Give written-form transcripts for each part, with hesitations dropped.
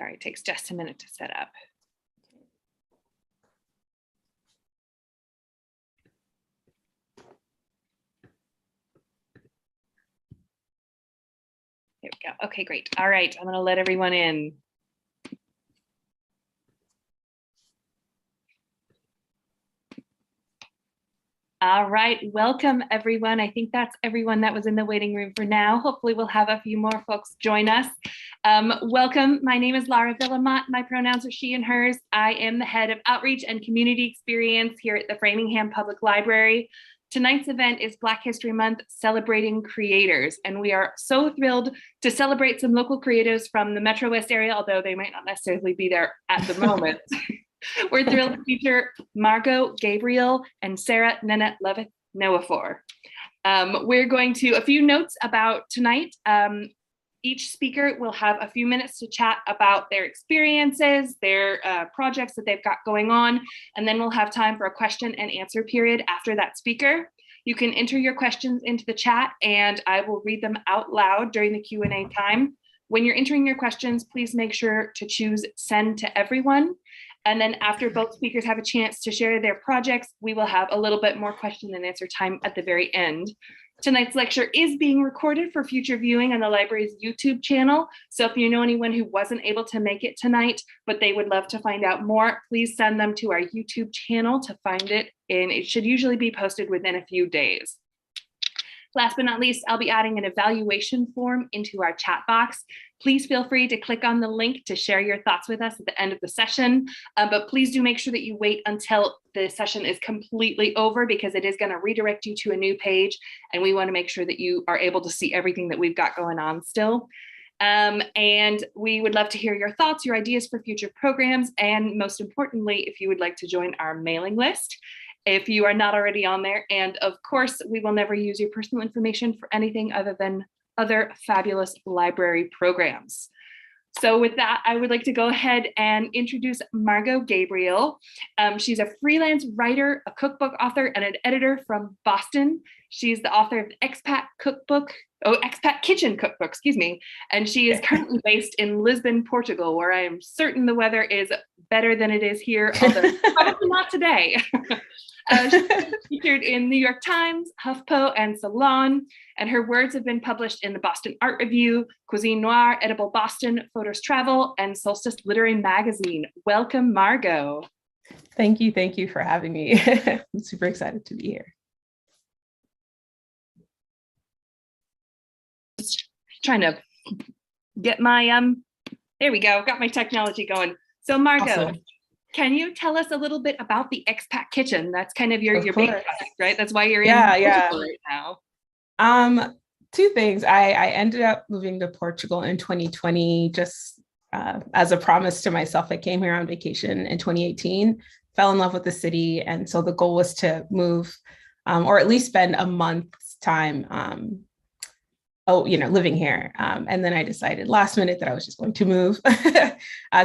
Sorry, it takes just a minute to set up. There we go. Okay, great. All right, I'm going to let everyone in. All right, welcome everyone. I think that's everyone that was in the waiting room for now. Hopefully we'll have a few more folks join us. Welcome, my name is Laura Villamot. My pronouns are she and hers. I am the head of outreach and community experience here at the Framingham Public Library. Tonight's event is Black History Month, celebrating creators. And we are so thrilled to celebrate some local creatives from the Metro West area, although they might not necessarily be there at the moment. We're thrilled to feature Margot Gabriel and Sarah Nenette Levitt Noafor. We're going to, a few notes about tonight. Each speaker will have a few minutes to chat about their experiences, their projects that they've got going on, and then we'll have time for a question and answer period after that speaker. You can enter your questions into the chat and I will read them out loud during the Q&A time. When you're entering your questions, please make sure to choose send to everyone. And then after both speakers have a chance to share their projects, we will have a little bit more question and answer time at the very end. Tonight's lecture is being recorded for future viewing on the library's YouTube channel. So if you know anyone who wasn't able to make it tonight, but they would love to find out more, please send them to our YouTube channel to find it. And it should usually be posted within a few days. Last but not least, I'll be adding an evaluation form into our chat box. Please feel free to click on the link to share your thoughts with us at the end of the session. But please do make sure that you wait until the session is completely over because it is going to redirect you to a new page. And we want to make sure that you are able to see everything that we've got going on still. And we would love to hear your thoughts, your ideas for future programs, and most importantly, if you would like to join our mailing list. If you are not already on there. And of course, we will never use your personal information for anything other than other fabulous library programs. So with that, I would like to go ahead and introduce Margot Gabriel. She's a freelance writer, a cookbook author, and an editor from Boston. She's the author of the Expat Kitchen cookbook, excuse me. And she is currently based in Lisbon, Portugal, where I am certain the weather is better than it is here, although probably not today. She's featured in New York Times, HuffPo, and Salon, and her words have been published in the Boston Art Review, Cuisine Noire, Edible Boston, Photos Travel, and Solstice Literary Magazine. Welcome, Margot. Thank you for having me. I'm super excited to be here. Just trying to get my, there we go, got my technology going. So Margot, awesome. Can you tell us a little bit about the Expat Kitchen? That's kind of your big project, right? That's why you're in Portugal right now. Two things. I ended up moving to Portugal in 2020, just as a promise to myself. I came here on vacation in 2018, fell in love with the city. And so the goal was to move or at least spend a month's time living here. And then I decided last minute that I was just going to move.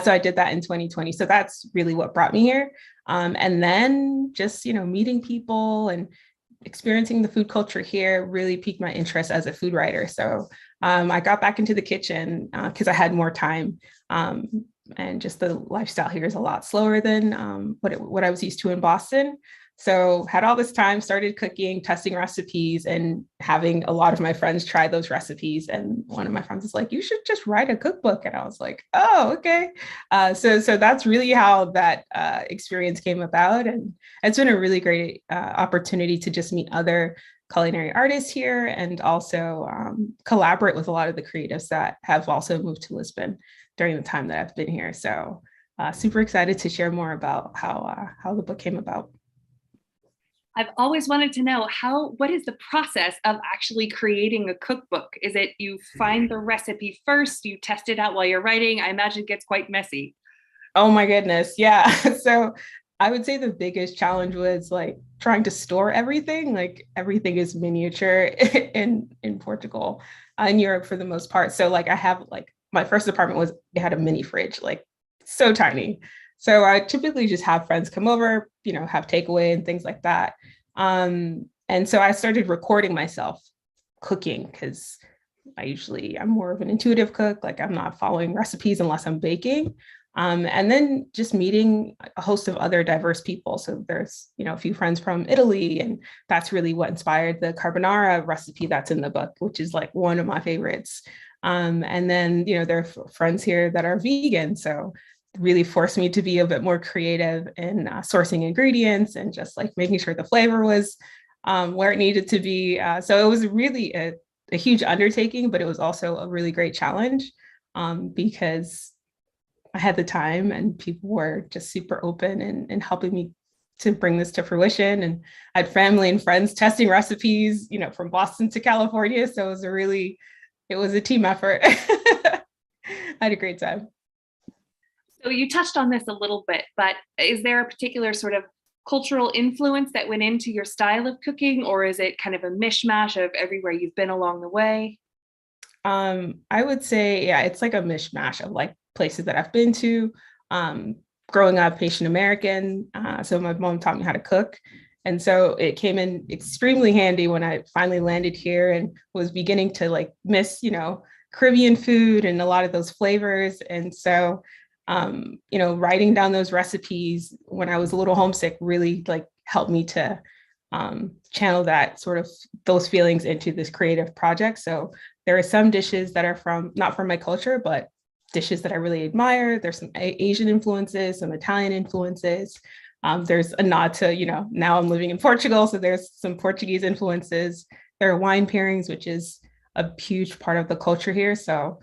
So I did that in 2020. So that's really what brought me here. And then just, meeting people and experiencing the food culture here really piqued my interest as a food writer. So I got back into the kitchen because I had more time. And just the lifestyle here is a lot slower than what I was used to in Boston. So had all this time, started cooking, testing recipes, and having a lot of my friends try those recipes. And one of my friends was like, you should just write a cookbook. And I was like, oh, okay. So that's really how that experience came about. And it's been a really great opportunity to just meet other culinary artists here and also collaborate with a lot of the creatives that have also moved to Lisbon during the time that I've been here. So super excited to share more about how the book came about. I've always wanted to know what is the process of actually creating a cookbook? Is it you find the recipe first, you test it out while you're writing? I imagine it gets quite messy. Oh my goodness, yeah. So I would say the biggest challenge was like trying to store everything. Like everything is miniature in Portugal, in Europe for the most part. So like I have my first apartment it had a mini fridge, like so tiny. So I typically just have friends come over, have takeaway and things like that. And so I started recording myself cooking because I'm more of an intuitive cook. Like I'm not following recipes unless I'm baking. And then just meeting a host of other diverse people. So there's, a few friends from Italy, and that's really what inspired the carbonara recipe that's in the book, which is like one of my favorites. And then, there are friends here that are vegan. So really forced me to be a bit more creative in sourcing ingredients and just like making sure the flavor was where it needed to be. So it was really a huge undertaking, but it was also a really great challenge because I had the time and people were just super open and helping me to bring this to fruition. And I had family and friends testing recipes, from Boston to California. So it was a team effort. I had a great time. So you touched on this a little bit, but is there a particular sort of cultural influence that went into your style of cooking, or is it kind of a mishmash of everywhere you've been along the way? I would say, yeah, it's like a mishmash of like places that I've been to. Growing up Haitian American, so my mom taught me how to cook. And so it came in extremely handy when I finally landed here and was beginning to like miss, Caribbean food and a lot of those flavors. And so, writing down those recipes when I was a little homesick really like helped me to channel that sort of those feelings into this creative project. So there are some dishes that are not from my culture, but dishes that I really admire. There's some Asian influences, some Italian influences. There's a nod to, now I'm living in Portugal, so there's some Portuguese influences. There are wine pairings, which is a huge part of the culture here. So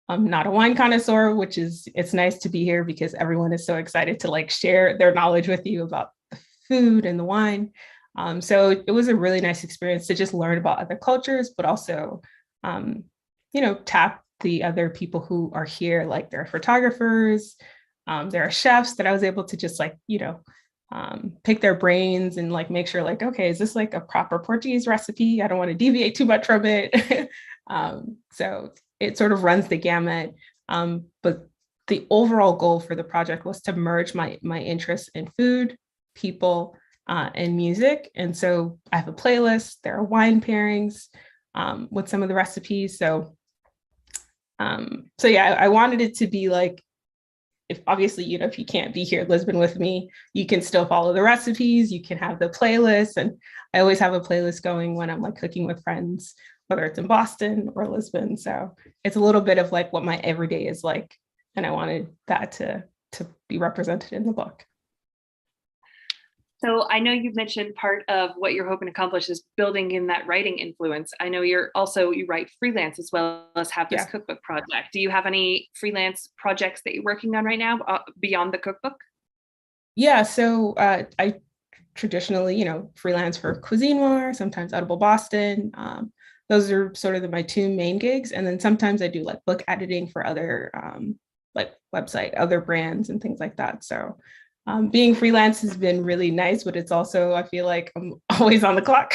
I'm not a wine connoisseur, it's nice to be here because everyone is so excited to like share their knowledge with you about the food and the wine. So it was a really nice experience to just learn about other cultures, but also, tap the other people who are here, like there are photographers, there are chefs that I was able to just like, pick their brains and like make sure like, okay, is this like a proper Portuguese recipe? I don't want to deviate too much from it. So it sort of runs the gamut. But the overall goal for the project was to merge my interests in food, people, and music. And so I have a playlist, there are wine pairings with some of the recipes. So yeah, I wanted it to be like, if obviously, if you can't be here in Lisbon with me, you can still follow the recipes, you can have the playlist. And I always have a playlist going when I'm like cooking with friends, whether it's in Boston or Lisbon. So it's a little bit of like what my everyday is like. And I wanted that to be represented in the book. So I know you've mentioned part of what you're hoping to accomplish is building in that writing influence. I know you write freelance as well as have this cookbook project. Do you have any freelance projects that you're working on right now beyond the cookbook? Yeah, so I traditionally, freelance for Cuisine Noir, sometimes Audible Boston. Those are sort of my two main gigs. And then sometimes I do like book editing for other like website, other brands and things like that. So being freelance has been really nice, but it's also, I feel like I'm always on the clock.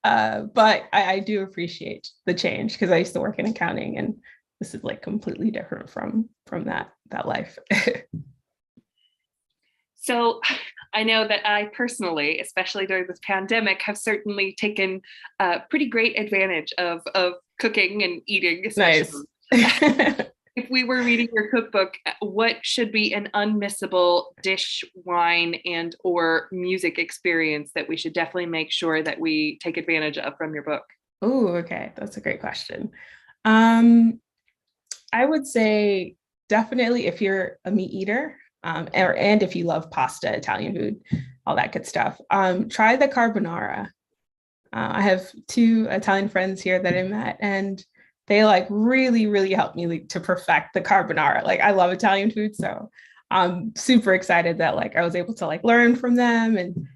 But I do appreciate the change because I used to work in accounting and this is like completely different from that life. So I know that I personally, especially during this pandemic, have certainly taken pretty great advantage of cooking and eating, especially. Nice. If we were reading your cookbook, what should be an unmissable dish, wine, and or music experience that we should definitely make sure that we take advantage of from your book? Oh, okay. That's a great question. I would say definitely if you're a meat eater, and if you love pasta, Italian food, all that good stuff, try the carbonara. I have two Italian friends here that I met, and they like really, really helped me to perfect the carbonara. Like I love Italian food, so I'm super excited that like I was able to like learn from them, and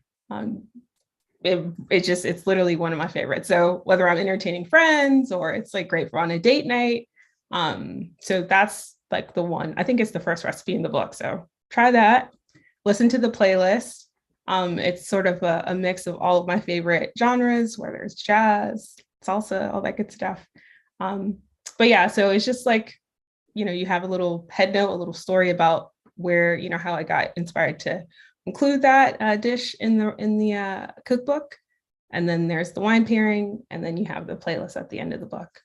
it's literally one of my favorites. So whether I'm entertaining friends or it's like great for on a date night, so that's like the one. I think it's the first recipe in the book. So try that. Listen to the playlist. It's sort of a mix of all of my favorite genres, whether it's jazz, salsa, all that good stuff. But yeah, so it's just like, you have a little head note, a little story about where, how I got inspired to include that dish in the cookbook. And then there's the wine pairing, and then you have the playlist at the end of the book.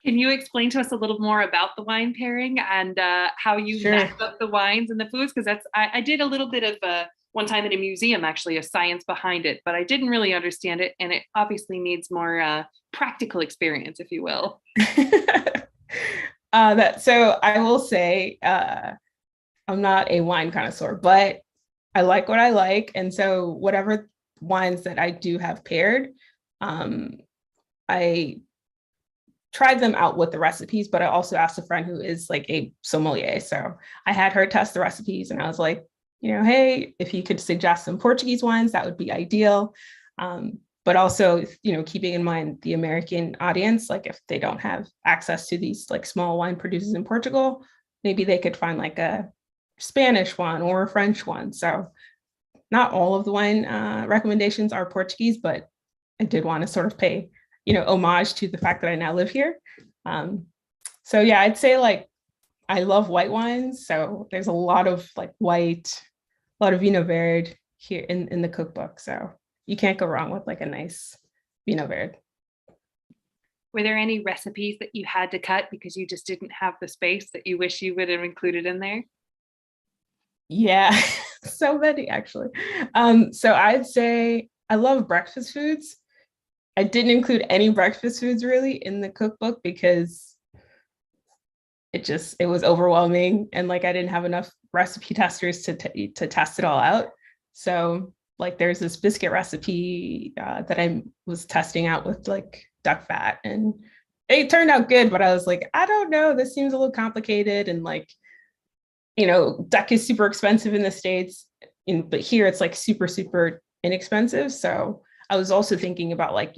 Can you explain to us a little more about the wine pairing and how you match up the wines and the foods? Because I did a little bit of one time in a museum, actually, a science behind it, but I didn't really understand it. And it obviously needs more practical experience, if you will. So I will say, I'm not a wine connoisseur, but I like what I like. And so whatever wines that I do have paired, I tried them out with the recipes, but I also asked a friend who is like a sommelier. So I had her test the recipes and I was like, hey, if you could suggest some Portuguese wines, that would be ideal. But also, keeping in mind the American audience, like if they don't have access to these like small wine producers in Portugal, maybe they could find like a Spanish one or a French one. So not all of the wine recommendations are Portuguese, but I did want to sort of pay homage to the fact that I now live here. So yeah, I'd say like I love white wines. So there's a lot of like white, a lot of Vino Verde here in the cookbook. So you can't go wrong with like a nice Vino Verde. Were there any recipes that you had to cut because you just didn't have the space that you wish you would have included in there? Yeah, so many actually. So I'd say I love breakfast foods. I didn't include any breakfast foods really in the cookbook because it was overwhelming and like I didn't have enough recipe testers to test it all out. So like there's this biscuit recipe that I was testing out with like duck fat and it turned out good, but I was like, I don't know, this seems a little complicated and like, duck is super expensive in the States, but here it's like super, super inexpensive. So I was also thinking about like,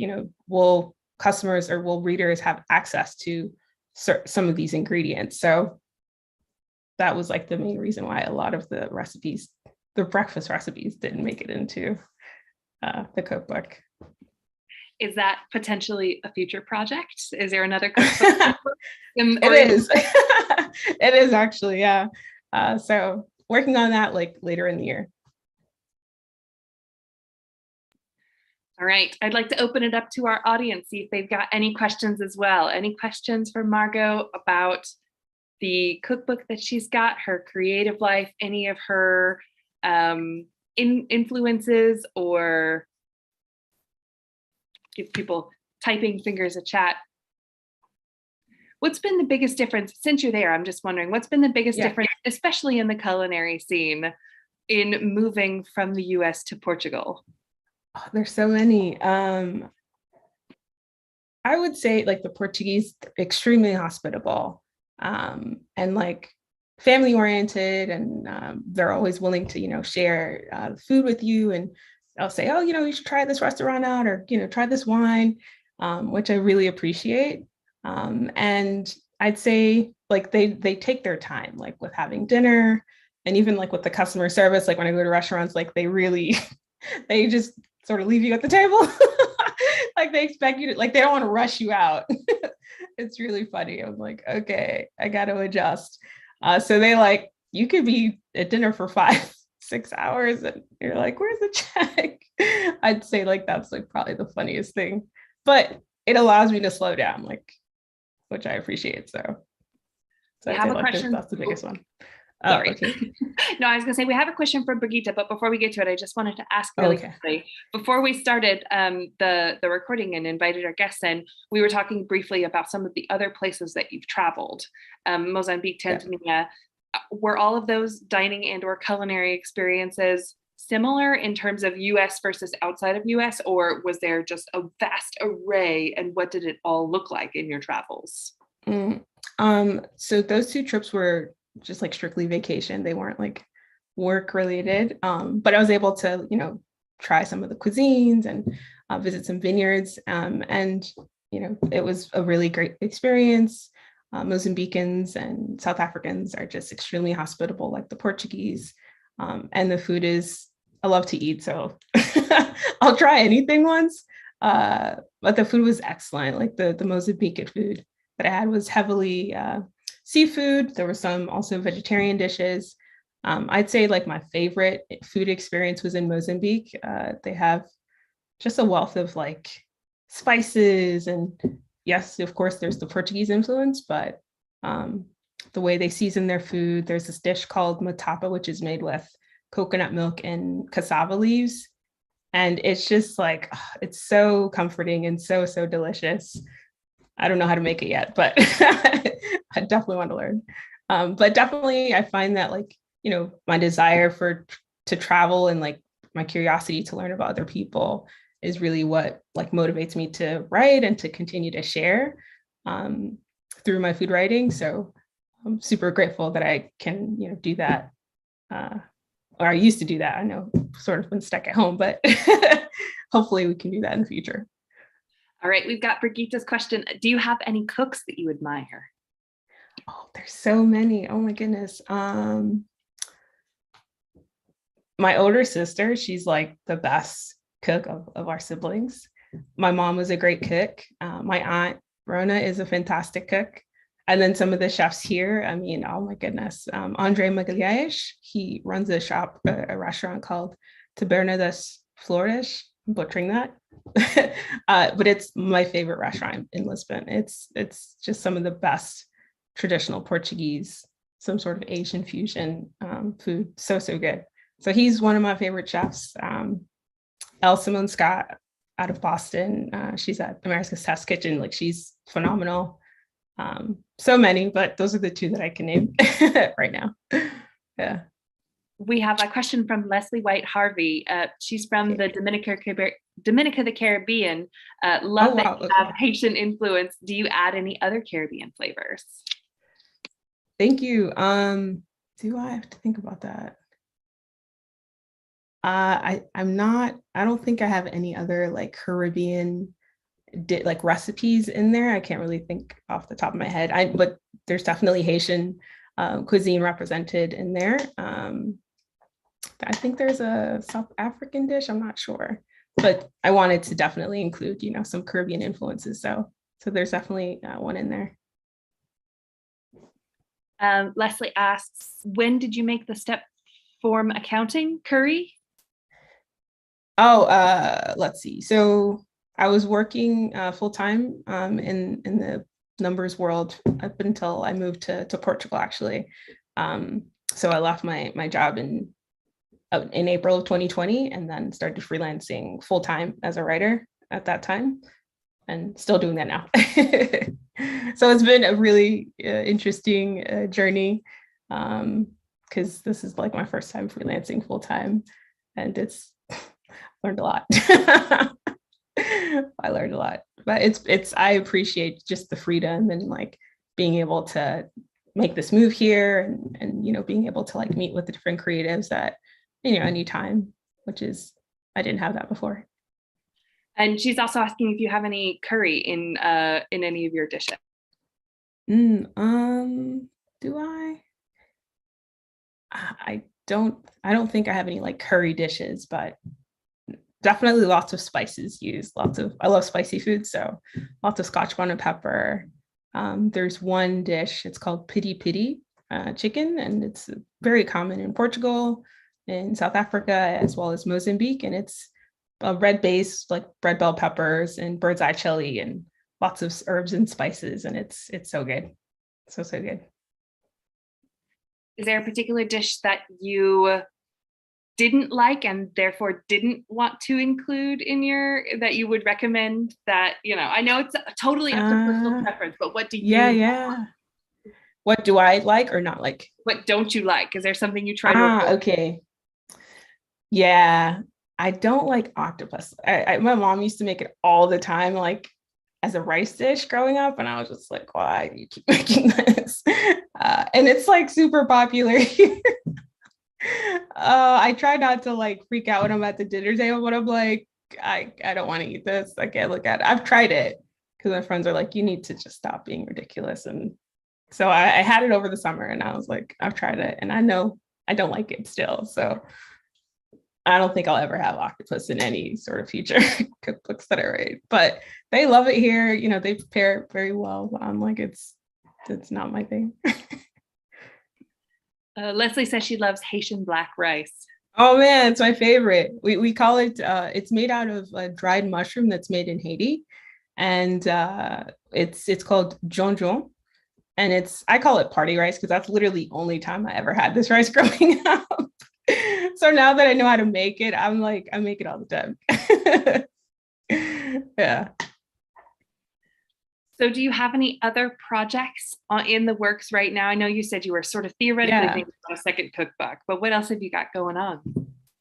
will customers or will readers have access to some of these ingredients? So that was like the main reason why a lot of the recipes, the breakfast recipes, didn't make it into the cookbook. Is that potentially a future project? Is there another cookbook? It is. It is actually, yeah. So working on that like later in the year. All right, I'd like to open it up to our audience, see if they've got any questions as well. Any questions for Margot about the cookbook that she's got, her creative life, any of her influences, or give people typing fingers a chat? What's been the biggest difference since you're there? I'm just wondering, what's been the biggest difference, especially in the culinary scene, in moving from the US to Portugal? Oh, there's so many. I would say like the Portuguese, extremely hospitable and like family oriented, and they're always willing to, share food with you. And I'll say, oh, you should try this restaurant out, or, try this wine, which I really appreciate. And I'd say like they take their time, like with having dinner, and even like with the customer service, like when I go to restaurants, like they really, they just sort of leave you at the table. Like they expect you to, like, they don't want to rush you out. It's really funny. I'm like, okay, I got to adjust. So they like, you could be at dinner for 5-6 hours and you're like, where's the check? I'd say like, that's like probably the funniest thing, but it allows me to slow down, like, which I appreciate. So I have a question. That's the biggest one. Sorry. Okay. No, I was gonna say we have a question from Brigitte, but before we get to it, I just wanted to ask really quickly. Before we started the recording and invited our guests in, we were talking briefly about some of the other places that you've traveled, Mozambique, Tanzania. Yeah. Were all of those dining and or culinary experiences similar in terms of US versus outside of US, or was there just a vast array, and what did it all look like in your travels? So those 2 trips were just like strictly vacation. They weren't like work related. But I was able to, try some of the cuisines and visit some vineyards. And, it was a really great experience. Mozambicans and South Africans are just extremely hospitable, like the Portuguese. And the food is, I love to eat. So I'll try anything once. But the food was excellent. Like the Mozambican food that I had was heavily seafood. There were some also vegetarian dishes. I'd say like my favorite food experience was in Mozambique. They have just a wealth of like spices. And yes, of course, there's the Portuguese influence, but the way they season their food, there's this dish called matapa, which is made with coconut milk and cassava leaves. And it's just like, it's so comforting and so, so delicious. I don't know how to make it yet, but I definitely want to learn. But definitely I find that like, my desire to travel and like my curiosity to learn about other people is really what like motivates me to write and to continue to share through my food writing. So I'm super grateful that I can, do that. Or I used to do that. I know sort of been stuck at home, but hopefully we can do that in the future. All right, we've got Brigitte's question. Do you have any cooks that you admire? Oh, there's so many. Oh my goodness. My older sister, she's like the best cook of our siblings. My mom was a great cook. My aunt Rona is a fantastic cook. And then some of the chefs here, I mean, oh my goodness. Andre Magalhães, he runs a restaurant called Taberna das Flores. I'm butchering that. But it's my favorite restaurant in Lisbon. It's just some of the best traditional Portuguese, some sort of Asian fusion food. So, so good. So he's one of my favorite chefs. Elle Simone Scott out of Boston. She's at America's Test Kitchen. Like she's phenomenal. So many, but those are the two that I can name right now. Yeah. We have a question from Leslie White Harvey. She's from the Dominica, the Caribbean. Love that you have Haitian influence. Do you add any other Caribbean flavors? Thank you. Do I have to think about that? I don't think I have any other like Caribbean like recipes in there. I can't really think off the top of my head. But there's definitely Haitian cuisine represented in there. I think there's a South African dish. I'm not sure, but I wanted to definitely include, some Caribbean influences. So there's definitely one in there. Leslie asks, when did you make the step from accounting curry? Oh, let's see. So I was working full-time in the numbers world up until I moved to Portugal, actually. So I left my job in April of 2020 and then started freelancing full-time as a writer at that time, and still doing that now. So it's been a really interesting journey because this is like my first time freelancing full-time, and it's learned a lot. I learned a lot, but I appreciate just the freedom and like being able to make this move here and being able to like meet with the different creatives at anytime, which is, I didn't have that before. And she's also asking if you have any curry in any of your dishes. Do I? I don't think I have any like curry dishes, but definitely lots of spices used. I love spicy food, so lots of Scotch bonnet pepper. There's one dish, it's called piti piti chicken, and it's very common in Portugal, in South Africa, as well as Mozambique. And it's a red base, like red bell peppers and bird's eye chili and lots of herbs and spices. And it's so good. So good. Is there a particular dish that you didn't like and therefore didn't want to include in that you would recommend that, I know it's totally up to personal preference, but what do you want? What do I like or not like? What don't you like? Is there something you try to avoid? Okay. Yeah, I don't like octopus. My mom used to make it all the time, like as a rice dish growing up, and I was just like, why do you keep making this? And it's like super popular here. I try not to like freak out when I'm at the dinner table, but I'm like, I don't want to eat this. I can't look at it. I've tried it because my friends are like, you need to just stop being ridiculous. And so I had it over the summer and I was like, I've tried it and I know I don't like it still. So I don't think I'll ever have octopus in any sort of future cookbooks that I write, but they love it here. They prepare it very well. But I'm like, it's not my thing. Leslie says she loves Haitian black rice. Oh man, it's my favorite. We call it, it's made out of a dried mushroom that's made in Haiti. And it's called jonjon. And I call it party rice because that's literally the only time I ever had this rice growing up. So now that I know how to make it, I'm like, I make it all the time. Yeah. So do you have any other projects in the works right now? I know you said you were sort of theoretically Yeah. thinking about a second cookbook, but what else have you got going on?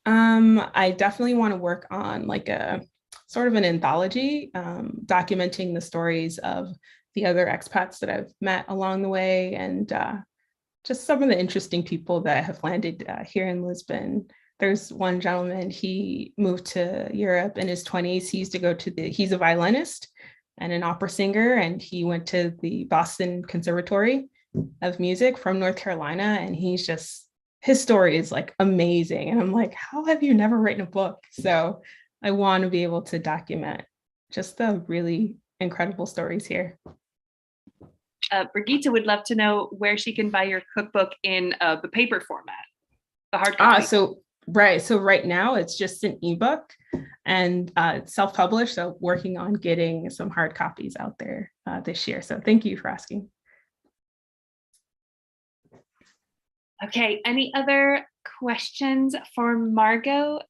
I definitely want to work on like a sort of an anthology, documenting the stories of the other expats that I've met along the way, and just some of the interesting people that have landed here in Lisbon. There's one gentleman, he moved to Europe in his 20s. He used to go to he's a violinist and an opera singer, and he went to the Boston Conservatory of Music from North Carolina. And his story is like amazing. And I'm like, how have you never written a book? So I want to be able to document just the really incredible stories here. Brigitte would love to know where she can buy your cookbook in the paper format, the hard copy. So right now it's just an ebook, and it's self-published. So working on getting some hard copies out there this year. So thank you for asking. Okay, any other questions for Margot?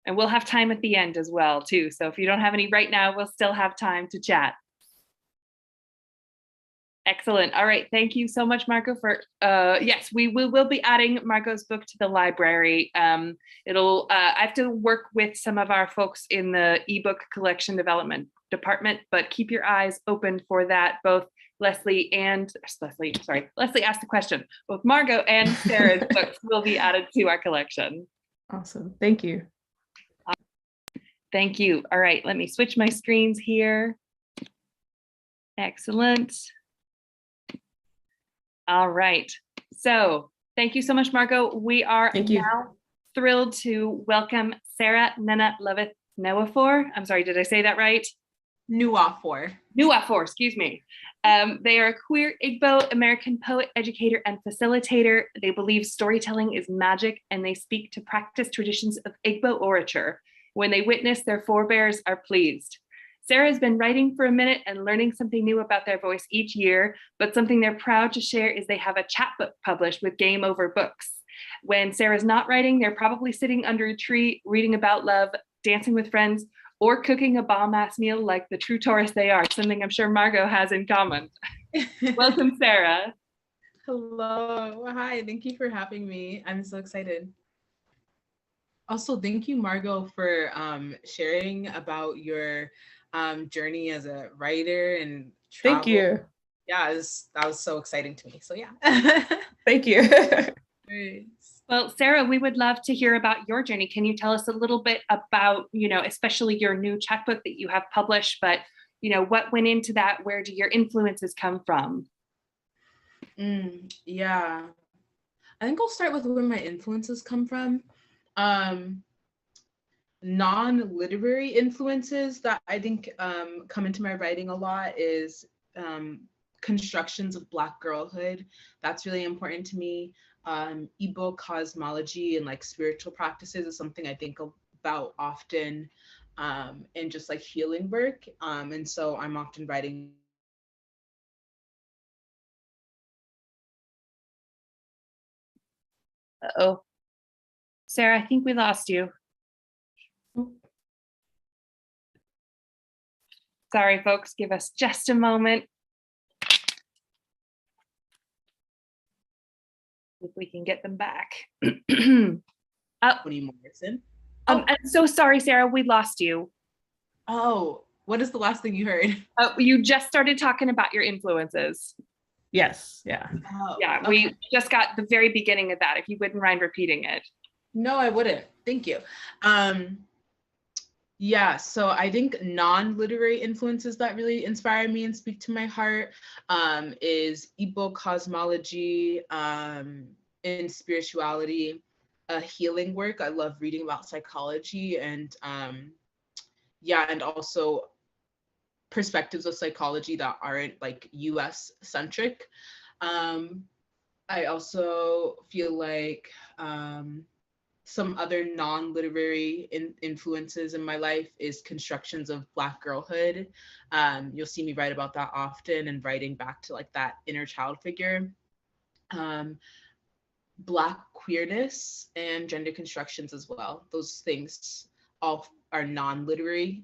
And we'll have time at the end as well too. So if you don't have any right now, we'll still have time to chat. Excellent. All right. Thank you so much, Margot, for yes, we'll be adding Margot's book to the library. I have to work with some of our folks in the ebook collection development department, but keep your eyes open for that. Both Leslie asked the question. Both Margot and Sarah's books will be added to our collection. Awesome. Thank you. Thank you. All right. Let me switch my screens here. Excellent. All right. So thank you so much, Margot. We are now thrilled to welcome Sarah Nena Levith Newafor. I'm sorry, did I say that right? Newafor, excuse me. They are a queer Igbo American poet, educator, and facilitator. They believe storytelling is magic, and they speak to practice traditions of Igbo orature. When they witness, their forebears are pleased. Sarah has been writing for a minute and learning something new about their voice each year, but something they're proud to share is they have a chapbook published with Game Over Books. When Sarah's not writing, they're probably sitting under a tree, reading about love, dancing with friends, or cooking a bomb-ass meal like the true tourists they are, something I'm sure Margot has in common. Welcome, Sarah. Hello. Hi. Thank you for having me. I'm so excited. Also, thank you, Margot, for sharing about your journey as a writer and travel. Thank you. Yeah, that was so exciting to me. So yeah. Thank you. Great. Well, Sarah, we would love to hear about your journey. Can you tell us a little bit about, especially your new chapbook that you have published, but, what went into that? Where do your influences come from? Yeah, I think I'll start with where my influences come from. Non-literary influences that I think come into my writing a lot is constructions of Black girlhood. That's really important to me. Igbo cosmology and like spiritual practices is something I think about often, and just like healing work. And so I'm often writing. Uh-oh. Sarah, I think we lost you. Sorry, folks, give us just a moment. If we can get them back. Toni Morrison. I'm so sorry, Sarah, we lost you. Oh, what is the last thing you heard? You just started talking about your influences. Yes, yeah. Oh, yeah, okay. We just got the very beginning of that, if you wouldn't mind repeating it. No, I wouldn't. Thank you. Yeah, so I think non-literary influences that really inspire me and speak to my heart is Igbo cosmology and spirituality, healing work. I love reading about psychology and and also perspectives of psychology that aren't like US centric. I also feel like some other non-literary influences in my life is constructions of Black girlhood. You'll see me write about that often and writing back to like that inner child figure. Um, Black queerness and gender constructions as well. Those things all are non-literary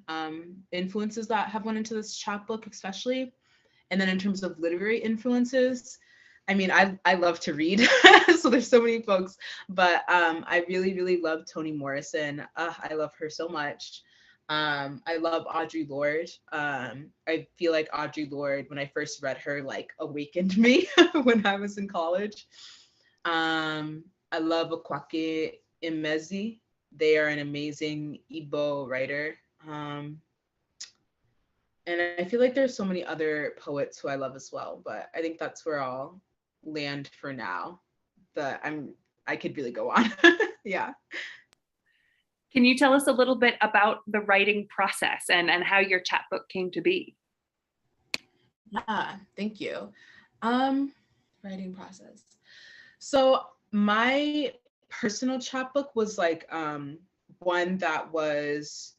influences that have went into this chapbook especially. And then in terms of literary influences, I mean, I love to read, so there's so many folks, but I really, really love Toni Morrison. I love her so much. I love Audre Lorde. I feel like Audre Lorde, when I first read her, like awakened me when I was in college. I love Akwake Emezi. They are an amazing Igbo writer. And I feel like there's so many other poets who I love as well, but I think that's where I'll land for now. I could really go on. Yeah. Can you tell us a little bit about the writing process and how your chapbook came to be? Yeah, thank you. Writing process. So my personal chapbook was like one that was,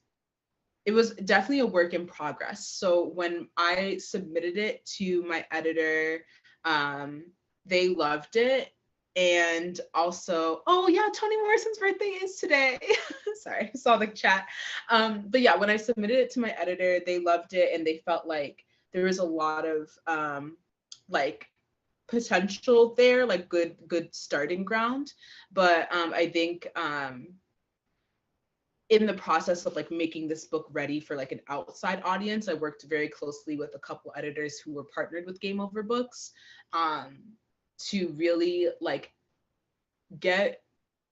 it was definitely a work in progress. So when I submitted it to my editor, they loved it. And also, oh yeah, Toni Morrison's birthday is today. Sorry, I saw the chat. But yeah, when I submitted it to my editor, they loved it and they felt like there was a lot of like potential there, like good starting ground. But I think in the process of like making this book ready for like an outside audience, I worked very closely with a couple editors who were partnered with Game Over Books to really like get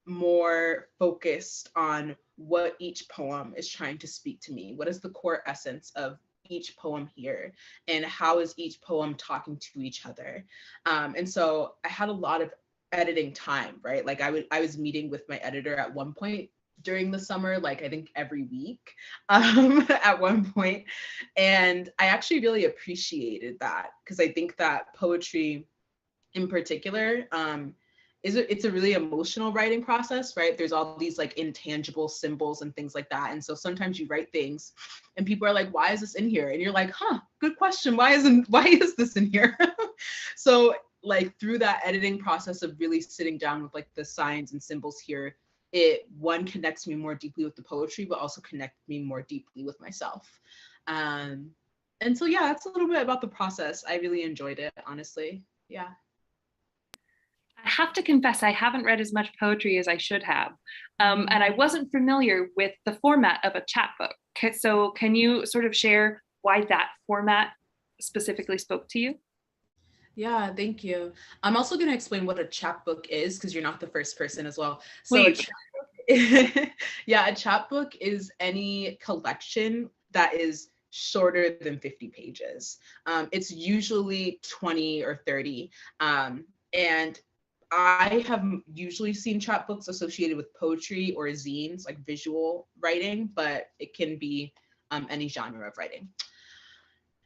more focused on what each poem is trying to speak to me. What is the core essence of each poem here, and how is each poem talking to each other? And so I had a lot of editing time, right? Like I was meeting with my editor at one point during the summer, like I think every week at one point. And I actually really appreciated that because I think that poetry in particular it's a really emotional writing process, right? There's all these like intangible symbols and things like that. And so sometimes you write things and people are like, why is this in here? And you're like, huh, good question. Why is this in here? So like through that editing process of really sitting down with like the signs and symbols here, it one connects me more deeply with the poetry, but also connect me more deeply with myself. And so yeah, that's a little bit about the process. I really enjoyed it, honestly. Yeah. I have to confess, I haven't read as much poetry as I should have. And I wasn't familiar with the format of a chapbook. So can you sort of share why that format specifically spoke to you? Yeah, thank you. I'm also going to explain what a chapbook is because you're not the first person as well. So yeah, a chapbook is any collection that is shorter than 50 pages. It's usually 20 or 30. And I have usually seen chapbooks associated with poetry or zines, like visual writing, but it can be any genre of writing.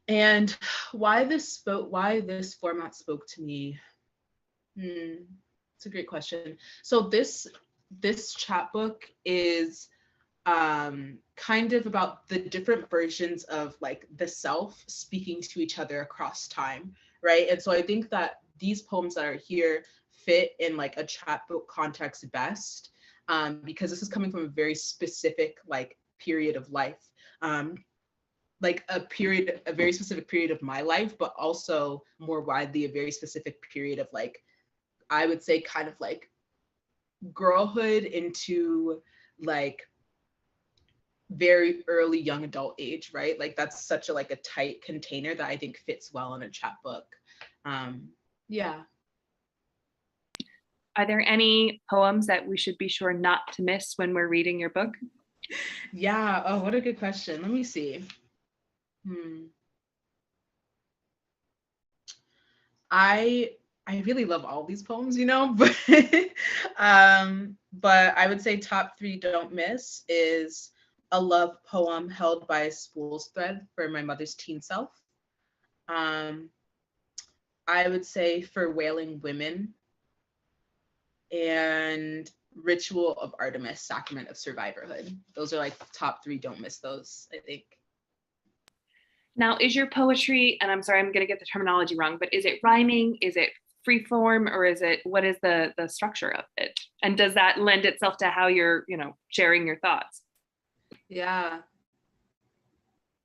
And why this format spoke to me? It's a great question. So this chapbook is kind of about the different versions of like the self speaking to each other across time, right? And so I think that these poems that are here fit in like a chapbook context best, because this is coming from a very specific like period of life, like a very specific period of my life, but also more widely a very specific period of like, I would say kind of like girlhood into like very early young adult age, right? Like that's such a like a tight container that I think fits well in a chapbook. Yeah. Are there any poems that we should be sure not to miss when we're reading your book? Yeah. Oh, what a good question. Let me see. I really love all these poems, you know, but but I would say top 3 don't miss is a love poem held by a spool's thread for my mother's teen self. I would say For Wailing Women and Ritual of Artemis, Sacrament of Survivorhood. Those are like top 3. Don't miss those, I think. Now, is your poetry, and I'm sorry, I'm going to get the terminology wrong, but is it rhyming? Is it free form, or what is the structure of it? And does that lend itself to how you're, sharing your thoughts? Yeah.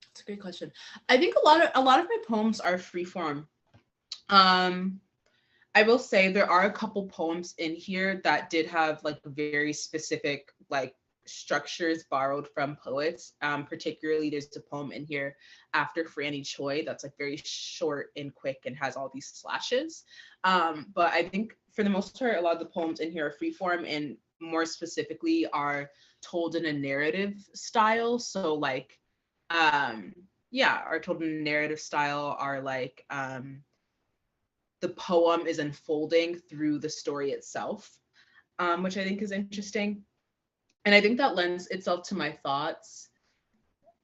That's a great question. I think a lot of my poems are free form. I will say there are a couple poems in here that did have like very specific like structures borrowed from poets. Particularly there's a poem in here, After Franny Choi, that's like very short and quick and has all these slashes. But I think for the most part, a lot of the poems in here are free form and more specifically are told in a narrative style. So like, are told in a narrative style, are like, the poem is unfolding through the story itself, which I think is interesting. And I think that lends itself to my thoughts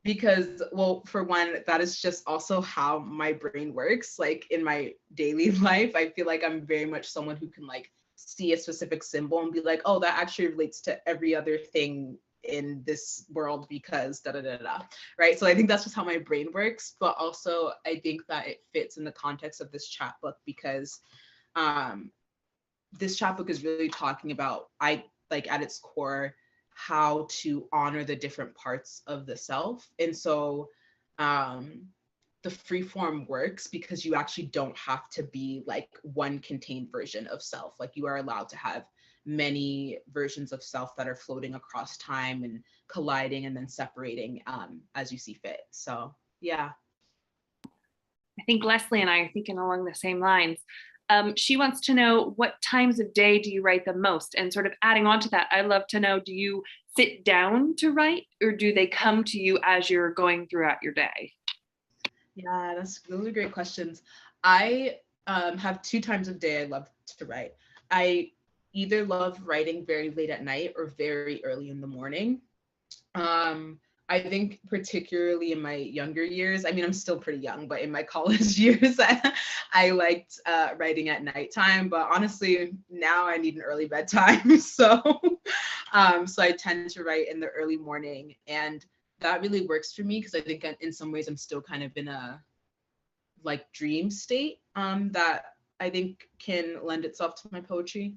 because, well, for one, that is just also how my brain works. Like in my daily life, I feel like I'm very much someone who can like see a specific symbol and be like, oh, that actually relates to every other thing in this world because da da da da, right? So I think that's just how my brain works. But also I think that it fits in the context of this chapbook because this chapbook is really talking about, at its core, how to honor the different parts of the self. And so the freeform works because you actually don't have to be like one contained version of self. Like you are allowed to have many versions of self that are floating across time and colliding and then separating as you see fit. So yeah. I think Leslie and I are thinking along the same lines. She wants to know, what times of day do you write the most? And sort of adding on to that, I'd love to know, do you sit down to write or do they come to you as you're going throughout your day? Yeah, those are great questions. I have 2 times of day I love to write. I either love writing very late at night or very early in the morning. I think particularly in my younger years, I mean, I'm still pretty young, but in my college years, I liked writing at nighttime, but honestly, now I need an early bedtime. So I tend to write in the early morning, and that really works for me because I think in some ways I'm still kind of in a like dream state that I think can lend itself to my poetry.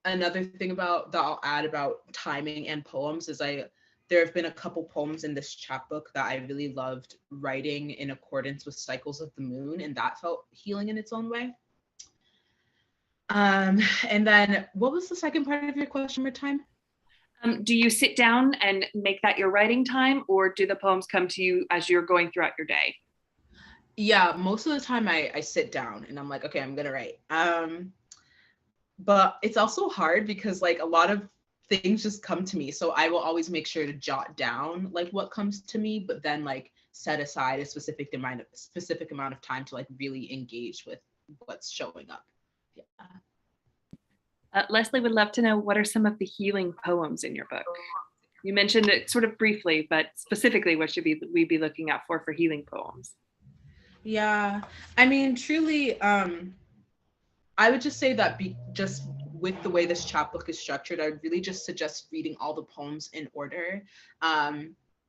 Another thing that I'll add about timing and poems is there have been a couple poems in this chapbook that I really loved writing in accordance with cycles of the moon, and that felt healing in its own way. And then what was the second part of your question more time? Do you sit down and make that your writing time, or do the poems come to you as you're going throughout your day? Yeah, most of the time I sit down and I'm like, okay, I'm gonna write. But it's also hard because like a lot of things just come to me. So I will always make sure to jot down like what comes to me, but then like set aside a specific amount of time to like really engage with what's showing up. Yeah. Leslie would love to know, what are some of the healing poems in your book? You mentioned it sort of briefly, but specifically, what should we be looking out for healing poems? Yeah, I mean, truly, I would just say that just with the way this chapbook is structured, I would really just suggest reading all the poems in order,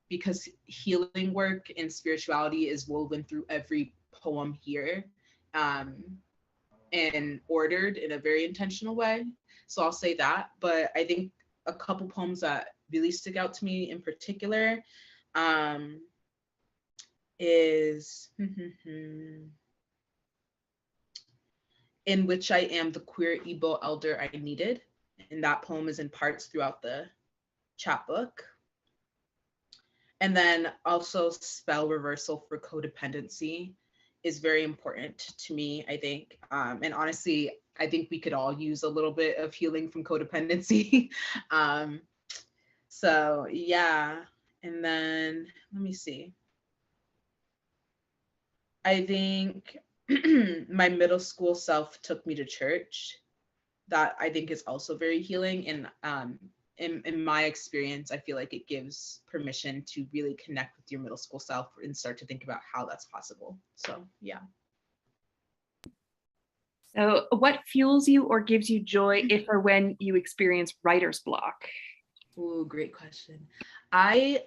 because healing work and spirituality is woven through every poem here, and ordered in a very intentional way. So I'll say that. But I think a couple poems that really stick out to me in particular is In Which I Am the Queer Igbo Elder I Needed. And that poem is in parts throughout the chapbook. And then also Spell Reversal for Codependency is very important to me, I think. And honestly, I think we could all use a little bit of healing from codependency. So yeah, and then let me see. I think my middle school self took me to church. That I think is also very healing. And in my experience, I feel like it gives permission to really connect with your middle school self and start to think about how that's possible. So yeah. So what fuels you or gives you joy if or when you experience writer's block? Oh, great question. I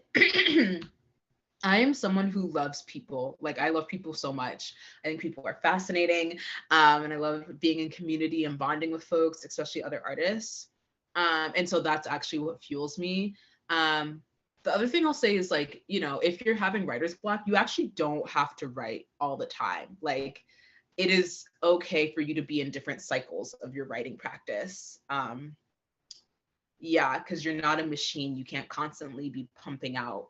I am someone who loves people. Like, I love people so much. I think people are fascinating. And I love being in community and bonding with folks, especially other artists. And so that's actually what fuels me. The other thing I'll say is, like, if you're having writer's block, you actually don't have to write all the time. Like, it is okay for you to be in different cycles of your writing practice. Yeah, because you're not a machine. You can't constantly be pumping out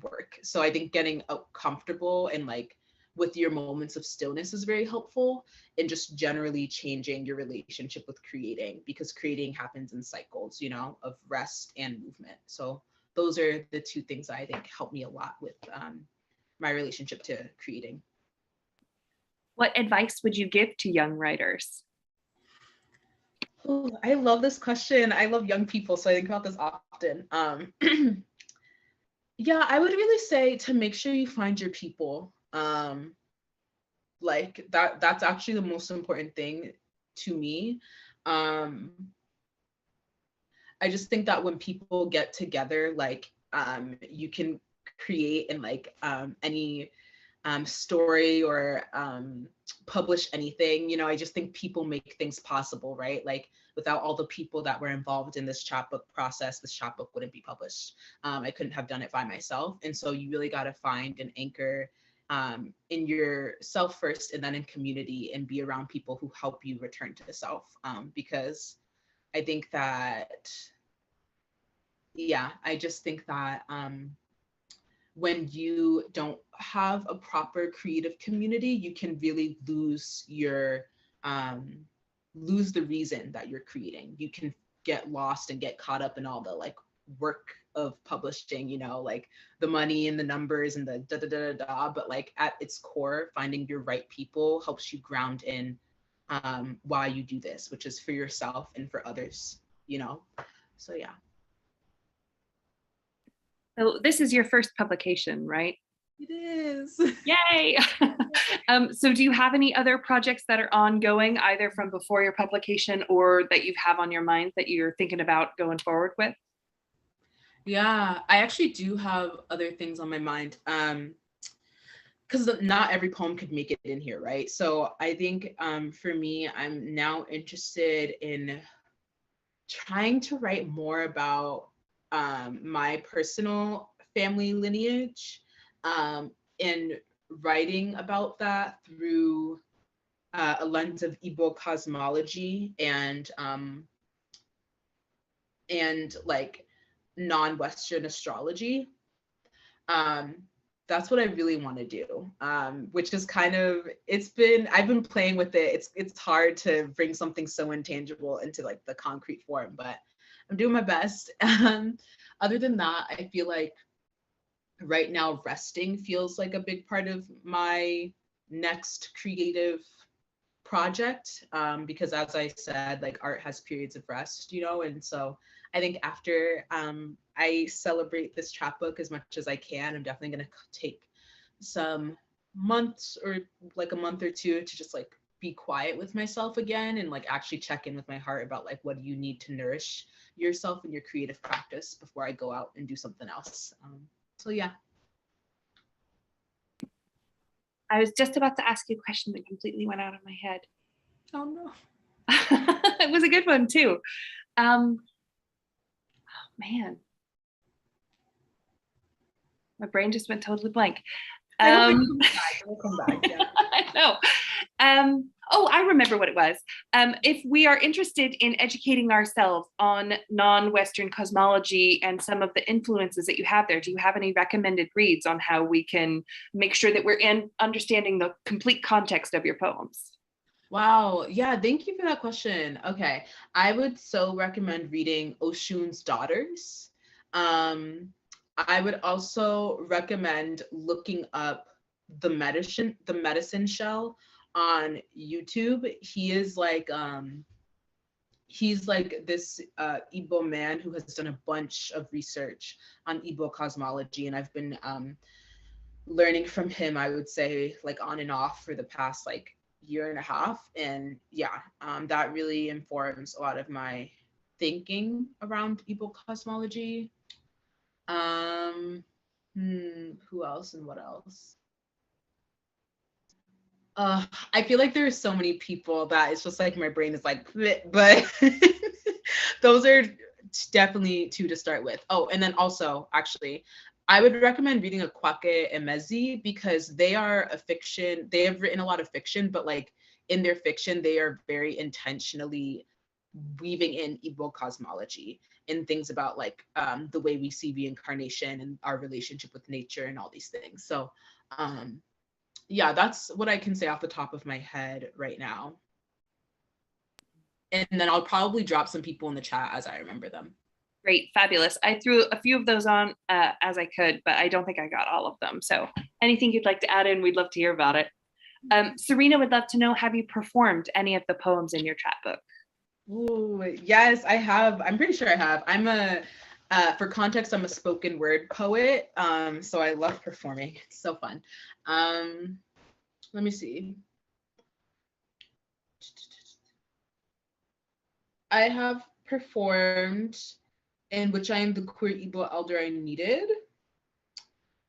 work. So I think getting comfortable and like with your moments of stillness is very helpful, and just generally changing your relationship with creating, because creating happens in cycles, of rest and movement. So those are the two things that I think help me a lot with my relationship to creating. What advice would you give to young writers? Oh, I love this question. I love young people, so I think about this often. Yeah, I would really say to make sure you find your people. Like that's actually the most important thing to me. I just think that when people get together, like you can create in like any story or publish anything. I just think people make things possible, right? Like, without all the people that were involved in this chapbook process, this chapbook wouldn't be published. I couldn't have done it by myself. And so you really got to find an anchor in yourself first, and then in community, and be around people who help you return to the self. Because I think that, yeah, I just think that when you don't have a proper creative community, you can really lose lose the reason that you're creating. You can get lost and get caught up in all the like work of publishing, like the money and the numbers and the da da da da da. But like at its core, finding your right people helps you ground in why you do this, which is for yourself and for others. So yeah. So this is your first publication, right? It is. Yay! So do you have any other projects that are ongoing, either from before your publication or that you have on your mind that you're thinking about going forward with? Yeah, I actually do have other things on my mind. Because not every poem could make it in here, right? So I think for me, I'm now interested in trying to write more about my personal family lineage, and writing about that through a lens of Igbo cosmology and like non-Western astrology. That's what I really want to do, which is kind of, I've been playing with it. It's hard to bring something so intangible into like the concrete form, but I'm doing my best. Other than that, I feel like right now resting feels like a big part of my next creative project, because as I said, like art has periods of rest, and so I think after I celebrate this chapbook as much as I can, I'm definitely going to take some months or like a month or two to just like be quiet with myself again, and like actually check in with my heart about like what do you need to nourish yourself and your creative practice before I go out and do something else. So yeah. I was just about to ask you a question that completely went out of my head. Oh no. It was a good one too. Oh man. My brain just went totally blank. It'll come back. Yeah. I know. Oh, I remember what it was. If we are interested in educating ourselves on non-Western cosmology and some of the influences that you have there, do you have any recommended reads on how we can make sure that we're understanding the complete context of your poems? Wow. Yeah, thank you for that question. Okay. I would so recommend reading Oshun's Daughters. I would also recommend looking up the medicine shell on YouTube. He is like he's like this Igbo man who has done a bunch of research on Igbo cosmology, and I've been learning from him, I would say, like on and off for the past like year and a half. And yeah, that really informs a lot of my thinking around Igbo cosmology. Who else and what else? I feel like there's so many people that it's just like my brain is like, bleh, but those are definitely two to start with. Oh, and then also, actually, I would recommend reading Akwake Emezi because they are a fiction. They have written a lot of fiction, but like in their fiction, they are very intentionally weaving in Igbo cosmology and things about like the way we see reincarnation and our relationship with nature and all these things. So yeah, that's what I can say off the top of my head right now. And then I'll probably drop some people in the chat as I remember them. Great, fabulous. I threw a few of those on as I could, but I don't think I got all of them. So anything you'd like to add in, we'd love to hear about it. Serena would love to know, have you performed any of the poems in your chapbook? Oh, yes, I have. I'm pretty sure I have. For context, I'm a spoken word poet. So I love performing. It's so fun. Let me see. I have performed in Which I Am the Queer Igbo Elder I Needed.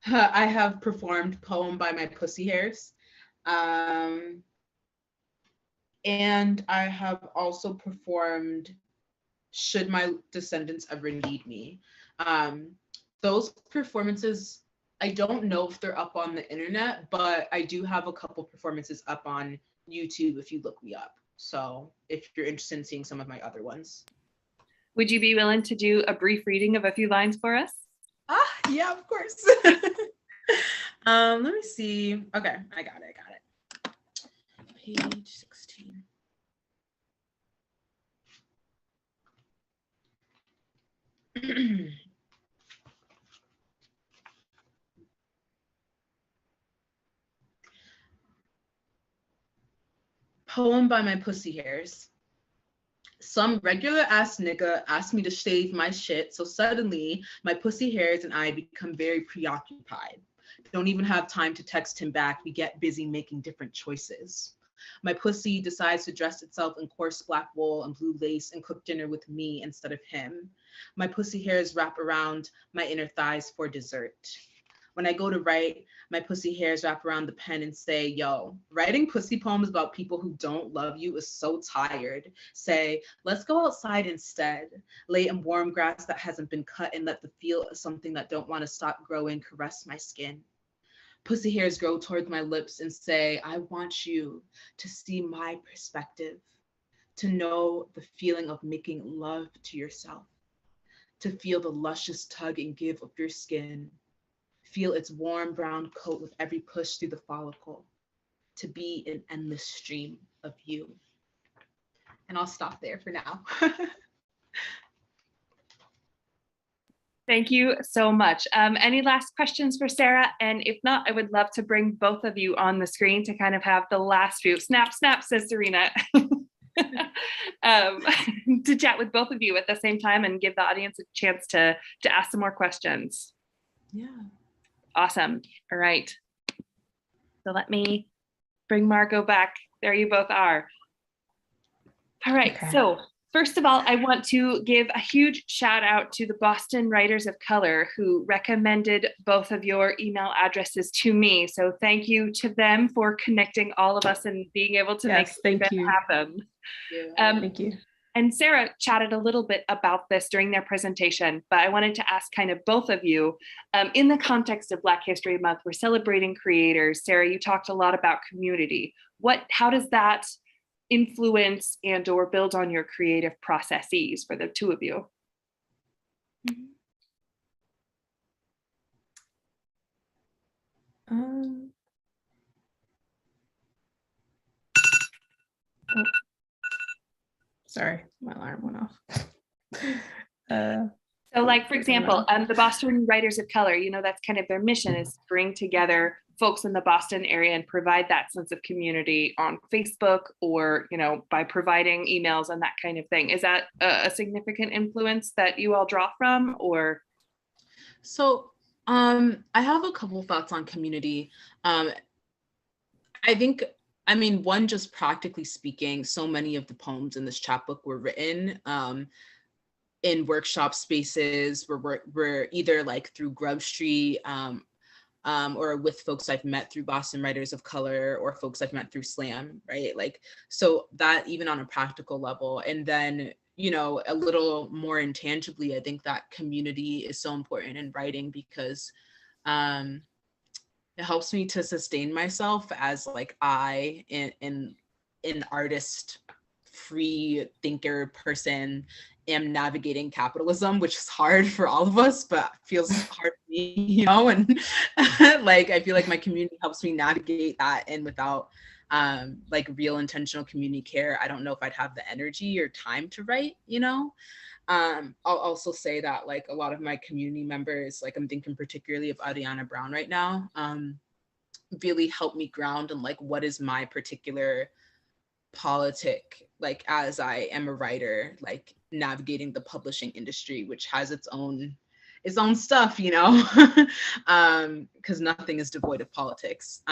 I have performed Poem by My Pussy Hairs. And I have also performed Should My Descendants Ever Need Me. Those performances, I don't know if they're up on the internet, but I do have a couple performances up on YouTube if you look me up. So if you're interested in seeing some of my other ones. Would you be willing to do a brief reading of a few lines for us? Yeah, of course. Let me see. Okay, I got it. Page 16. Poem by My Pussy Hairs. Some regular ass nigga asked me to shave my shit, so suddenly my pussy hairs and I become very preoccupied. Don't even have time to text him back. We get busy making different choices. My pussy decides to dress itself in coarse black wool and blue lace and cook dinner with me instead of him. My pussy hairs wrap around my inner thighs for dessert. When I go to write, my pussy hairs wrap around the pen and say, yo, writing pussy poems about people who don't love you is so tired. Say, let's go outside instead. Lay in warm grass that hasn't been cut and let the feel of something that don't want to stop growing caress my skin. Pussy hairs grow towards my lips and say, I want you to see my perspective, to know the feeling of making love to yourself, to feel the luscious tug and give of your skin, feel its warm brown coat with every push through the follicle, to be an endless stream of you. And I'll stop there for now. Thank you so much. Any last questions for Sarah? And if not, I would love to bring both of you on the screen to kind of have the last few, snap, snap, says Serena, to chat with both of you at the same time and give the audience a chance to ask some more questions. Yeah. Awesome. All right. So let me bring Margot back. There you both are. All right. Okay. So first of all, I want to give a huge shout out to the Boston Writers of Color who recommended both of your email addresses to me. So thank you to them for connecting all of us and being able to make it happen. Thank you. And Sarah chatted a little bit about this during their presentation, but I wanted to ask kind of both of you, in the context of Black History Month, we're celebrating creators. Sarah, you talked a lot about community. How does that influence and or build on your creative processes for the two of you? Oh. Sorry, my alarm went off. So like, for example, the Boston Writers of Color, that's kind of their mission, is to bring together folks in the Boston area and provide that sense of community on Facebook or, by providing emails and that kind of thing. Is that a significant influence that you all draw from, or? So I have a couple thoughts on community. I think I mean, one, just practically speaking, so many of the poems in this chapbook were written in workshop spaces where we're either like through Grub Street or with folks I've met through Boston Writers of Color or folks I've met through Slam, right? Like, so that even on a practical level. And then, you know, a little more intangibly, I think that community is so important in writing because it helps me to sustain myself as like an artist, free thinker person am navigating capitalism, which is hard for all of us, but feels hard for me, you know, and like I feel like my community helps me navigate that, and without like real intentional community care, I don't know if I'd have the energy or time to write, you know. I'll also say that like a lot of my community members, like I'm thinking particularly of Ariana Brown right now, really helped me ground in like what is my particular politic, like as I am a writer, like navigating the publishing industry, which has its own stuff, you know, because nothing is devoid of politics.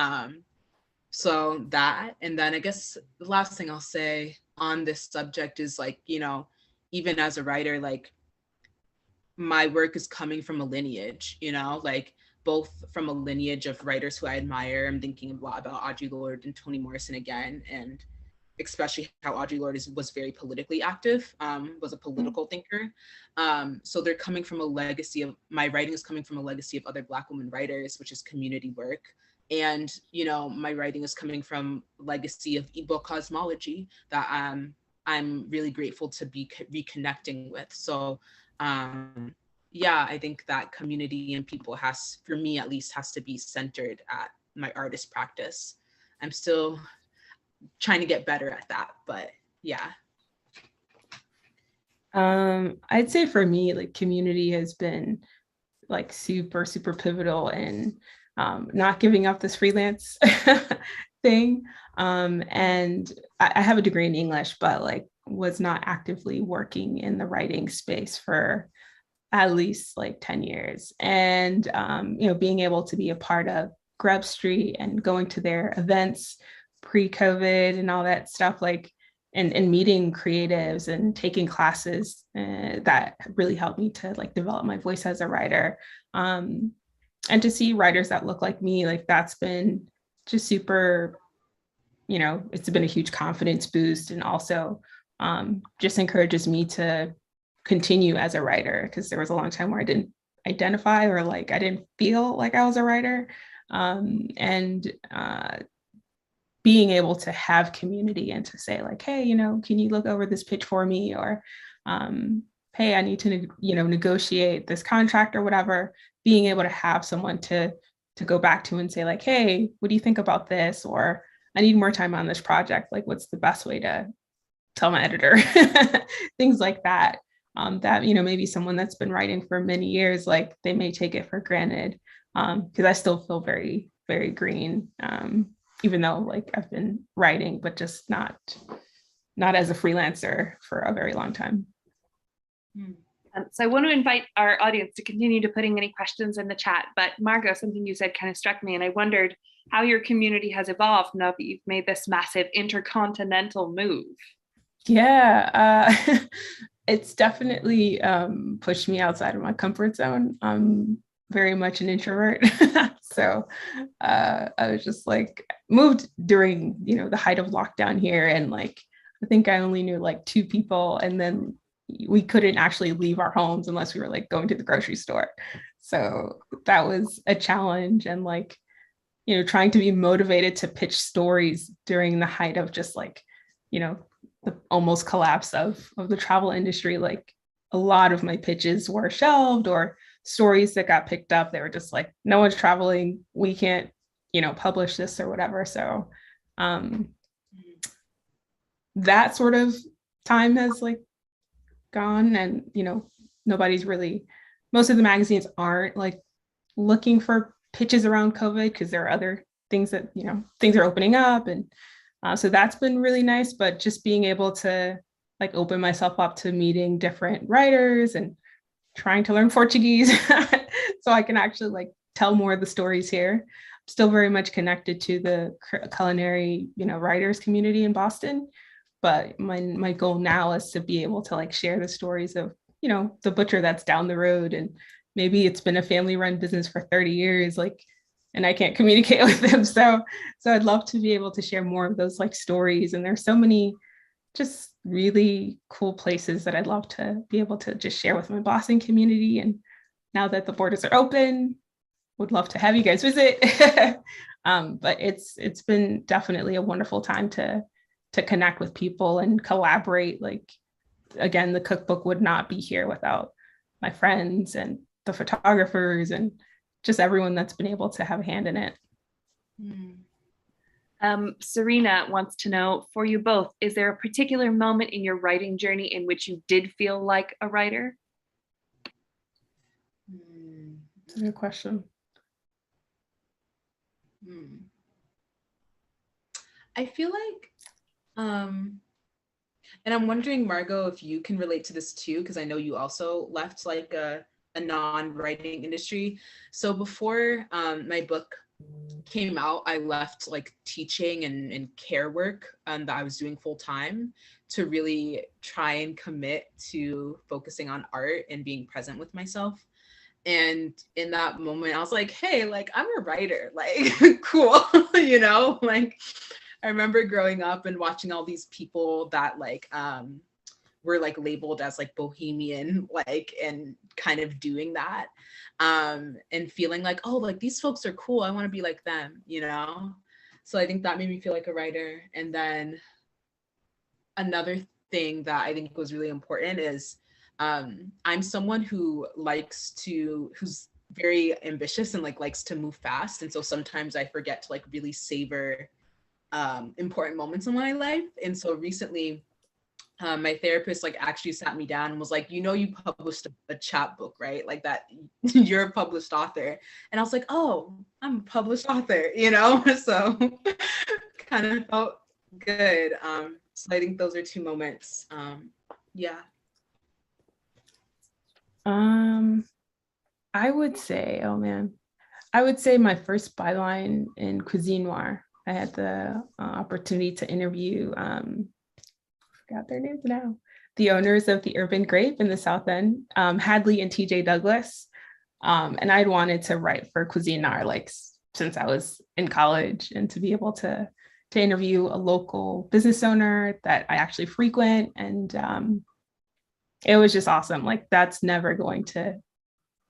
So that, and then I guess the last thing I'll say on this subject is like, you know, even as a writer, like my work is coming from a lineage, you know, like both from a lineage of writers who I admire. I'm thinking a lot about Audre Lorde and Toni Morrison again, and especially how Audre Lorde was very politically active, was a political thinker. So they're coming from a legacy of, my writing is coming from a legacy of other Black women writers, which is community work. And, you know, my writing is coming from legacy of ebook cosmology that I'm really grateful to be reconnecting with. So yeah, I think that community and people has, for me at least, has to be centered at my artist practice. I'm still trying to get better at that, but yeah. I'd say for me, like community has been like super pivotal in not giving up this freelance thing. And I have a degree in English, but like was not actively working in the writing space for at least like 10 years. And, you know, being able to be a part of Grub Street and going to their events pre-COVID and all that stuff, like, and meeting creatives and taking classes that really helped me to like develop my voice as a writer. And to see writers that look like me, like that's been just super, you know, it's been a huge confidence boost, and also just encourages me to continue as a writer, because there was a long time where I didn't identify or like I didn't feel like I was a writer. And being able to have community and to say like, hey, you know, can you look over this pitch for me? Or hey, I need to, you know, negotiate this contract or whatever. Being able to have someone to go back to and say like, hey, what do you think about this? Or I need more time on this project. Like, what's the best way to tell my editor? Things like that. That, you know, maybe someone that's been writing for many years, like they may take it for granted, because I still feel very, very green, even though like I've been writing, but just not as a freelancer for a very long time. So I want to invite our audience to continue to putting any questions in the chat, but Margot, something you said kind of struck me, and I wondered how your community has evolved now that you've made this massive intercontinental move. Yeah, it's definitely pushed me outside of my comfort zone. I'm very much an introvert. So I was just like moved during, you know, the height of lockdown here. And like, I think I only knew like 2 people, and then we couldn't actually leave our homes unless we were like going to the grocery store. So that was a challenge. And like, you know, trying to be motivated to pitch stories during the height of just like, you know, the almost collapse of the travel industry. Like a lot of my pitches were shelved, or stories that got picked up. They were just like, no one's traveling, we can't, you know, publish this or whatever. So that sort of time has like gone, and, you know, nobody's really, most of the magazines aren't like looking for pitches around COVID, because there are other things that, you know, things are opening up. And so that's been really nice, but just being able to like open myself up to meeting different writers and trying to learn Portuguese so I can actually like tell more of the stories here. still very much connected to the culinary, writers community in Boston. But my goal now is to be able to like share the stories of, the butcher that's down the road, and maybe it's been a family run business for 30 years, like, and I can't communicate with them. So I'd love to be able to share more of those like stories. And there's so many just really cool places that I'd love to be able to just share with my Boston community. And now that the borders are open, would love to have you guys visit. But it's been definitely a wonderful time to connect with people and collaborate. Like, again, the cookbook would not be here without my friends and the photographers and just everyone that's been able to have a hand in it. Serena wants to know, for you both, is there a particular moment in your writing journey in which you did feel like a writer? That's a good question. I feel like, and I'm wondering, Margot, if you can relate to this too, because I know you also left like a non-writing industry. So before my book came out, I left like teaching and care work that I was doing full time to really try and commit to focusing on art and being present with myself. And in that moment, I was like, hey, like, I'm a writer, like, cool, like, I remember growing up and watching all these people that like were like labeled as like bohemian, like, and kind of doing that and feeling like, oh, like these folks are cool, I want to be like them, so I think that made me feel like a writer. And then another thing that I think was really important is I'm someone who's very ambitious and like likes to move fast, and so sometimes I forget to like really savor important moments in my life. And so recently my therapist like actually sat me down and was like, you published a chapbook, right? Like that, you're a published author. And I was like, oh, I'm a published author, so kind of felt good. So I think those are two moments. Yeah. I would say, my first byline in Cuisine Noire. I had the opportunity to interview, forgot their names now, the owners of the Urban Grape in the South End, Hadley and TJ Douglas. And I'd wanted to write for Cuisine Noire like since I was in college, and to be able to interview a local business owner that I actually frequent. And it was just awesome. Like, that's never going to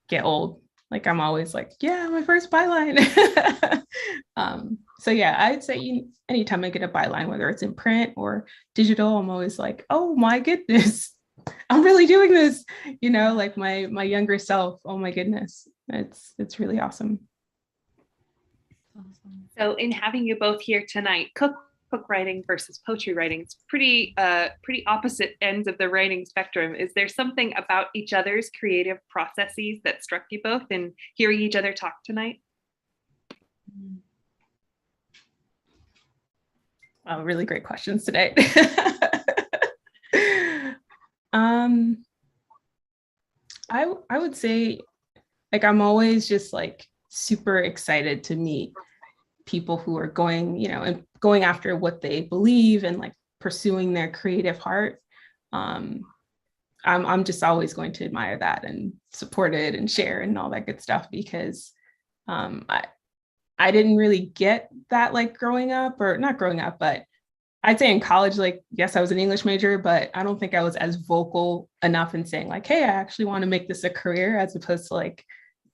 get old. Like, I'm always like, yeah, my first byline. So yeah, I'd say anytime I get a byline, whether it's in print or digital, I'm always like, oh my goodness, I'm really doing this, like my younger self. Oh my goodness. It's really awesome. So in having you both here tonight, cookbook writing versus poetry writing, it's pretty opposite ends of the writing spectrum. Is there something about each other's creative processes that struck you both in hearing each other talk tonight? Oh, really great questions today. I would say, like, I'm always just like super excited to meet people who are going, and going after what they believe and like pursuing their creative heart. I'm just always going to admire that and support it and share and all that good stuff, because I didn't really get that like growing up, or not growing up, but I'd say in college, like, yes, I was an English major, but I don't think I was as vocal enough in saying like, hey, I actually want to make this a career, as opposed to like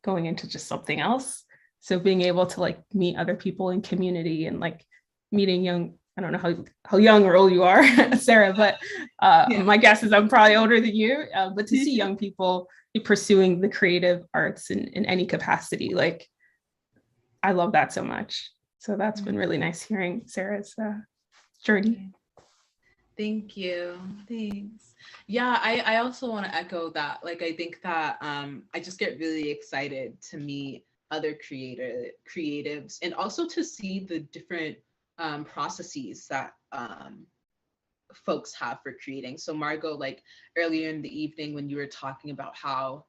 going into just something else. So being able to like meet other people in community and like meeting young, I don't know how young or old you are, Sarah, but my guess is I'm probably older than you, but to see young people pursuing the creative arts in any capacity, like, I love that so much. So that's been really nice hearing Sarah's journey. Thank you. Thanks. Yeah, I also want to echo that. Like, I think that I just get really excited to meet other creatives, and also to see the different processes that folks have for creating. So Margot, like earlier in the evening when you were talking about how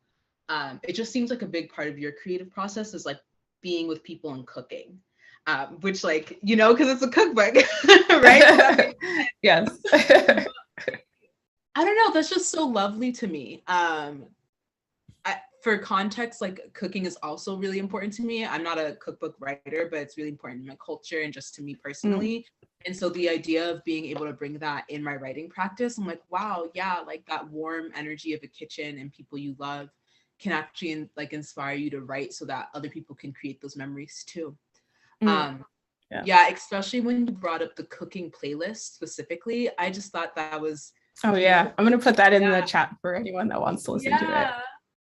it just seems like a big part of your creative process is like being with people and cooking, which like, you know, because it's a cookbook, right? Yes. I don't know. That's just so lovely to me. For context, like cooking is also really important to me. I'm not a cookbook writer, but it's really important in my culture and just to me personally. And so the idea of being able to bring that in my writing practice, I'm like, wow, yeah, like that warm energy of a kitchen and people you love can actually like inspire you to write so that other people can create those memories too. Yeah, especially when you brought up the cooking playlist specifically, I just thought that was beautiful. Yeah, I'm gonna put that in the chat for anyone that wants to listen to it.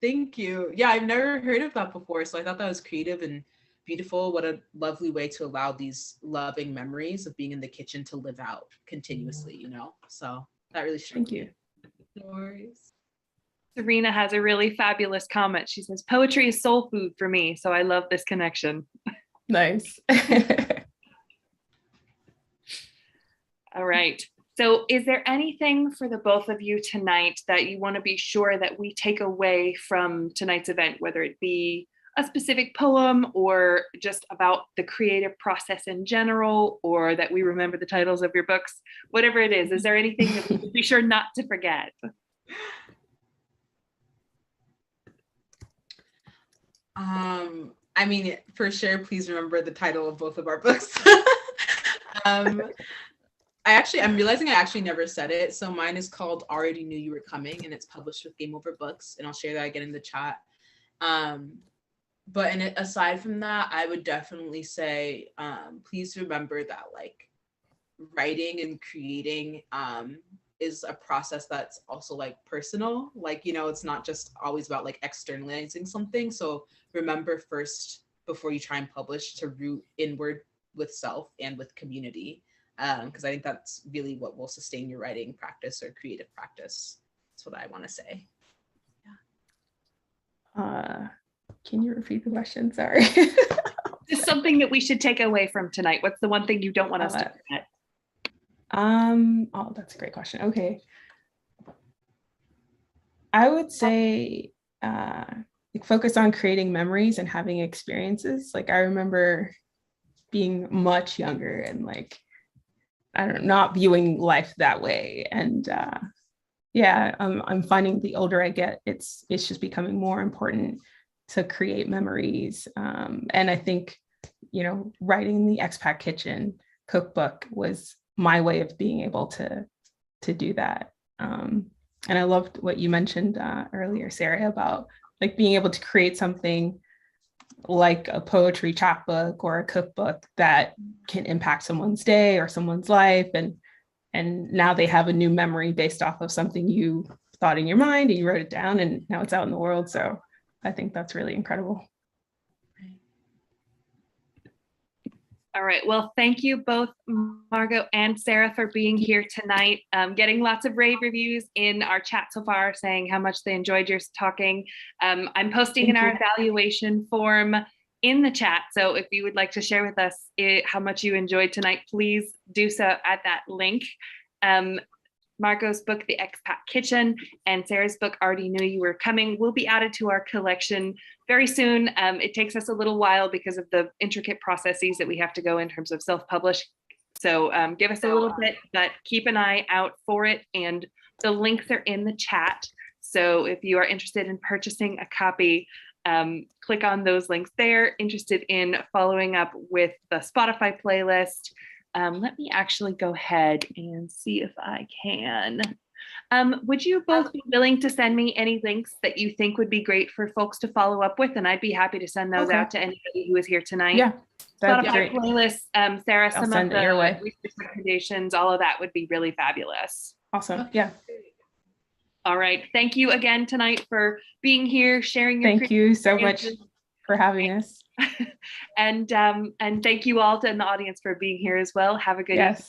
Thank you. Yeah, I've never heard of that before, so I thought that was creative and beautiful. What a lovely way to allow these loving memories of being in the kitchen to live out continuously, you know? So that really struck me. Thank you. No worries. Serena has a really fabulous comment. She says, poetry is soul food for me, so I love this connection. Nice. All right. So is there anything for the both of you tonight that you want to be sure that we take away from tonight's event, whether it be a specific poem or just about the creative process in general, or that we remember the titles of your books, whatever it is there anything that we should be sure not to forget? I mean, for sure, please remember the title of both of our books. I'm realizing I actually never said it. So mine is called Already Knew You Were Coming, and it's published with Game Over Books, and I'll share that again in the chat. But aside from that, I would definitely say, please remember that like writing and creating is a process that's also like personal. Like, you know, it's not just always about like externalizing something. So remember first, before you try and publish, to root inward with self and with community. Because I think that's really what will sustain your writing practice or creative practice. That's what I want to say. Yeah. Can you repeat the question? Sorry. Just something that we should take away from tonight. What's the one thing you don't want us to forget? Oh, that's a great question. Okay. I would say focus on creating memories and having experiences. Like I remember being much younger and like, I don't know, not viewing life that way. And I'm finding the older I get, it's just becoming more important to create memories. And I think, you know, writing the Expat Kitchen cookbook was my way of being able to do that. And I loved what you mentioned earlier, Sarah, about like being able to create something like a poetry chapbook or a cookbook that can impact someone's day or someone's life. And now they have a new memory based off of something you thought in your mind and you wrote it down and now it's out in the world. So I think that's really incredible. All right. Well, thank you both, Margot and Sarah, for being here tonight. Getting lots of rave reviews in our chat so far, saying how much they enjoyed your talking. I'm posting our evaluation form in the chat. So if you would like to share with us how much you enjoyed tonight, please do so at that link. Margot's book, The Expat Kitchen, and Sarah's book, Already Knew You Were Coming, will be added to our collection very soon. It takes us a little while because of the intricate processes that we have to go in terms of self-publish. So give us a little bit, but keep an eye out for it. And the links are in the chat. So if you are interested in purchasing a copy, click on those links there. Interested in following up with the Spotify playlist, let me actually go ahead and see if I can. Would you both be willing to send me any links that you think would be great for folks to follow up with? And I'd be happy to send those out to anybody who is here tonight. Yeah, that'd Spotify be great. Playlist, Sarah, some of your way. the research recommendations, all of that would be really fabulous. Awesome. Yeah. All right. Thank you again tonight for being here, sharing your Thank you so much for having us. And thank you all to the audience for being here as well. Have a good evening.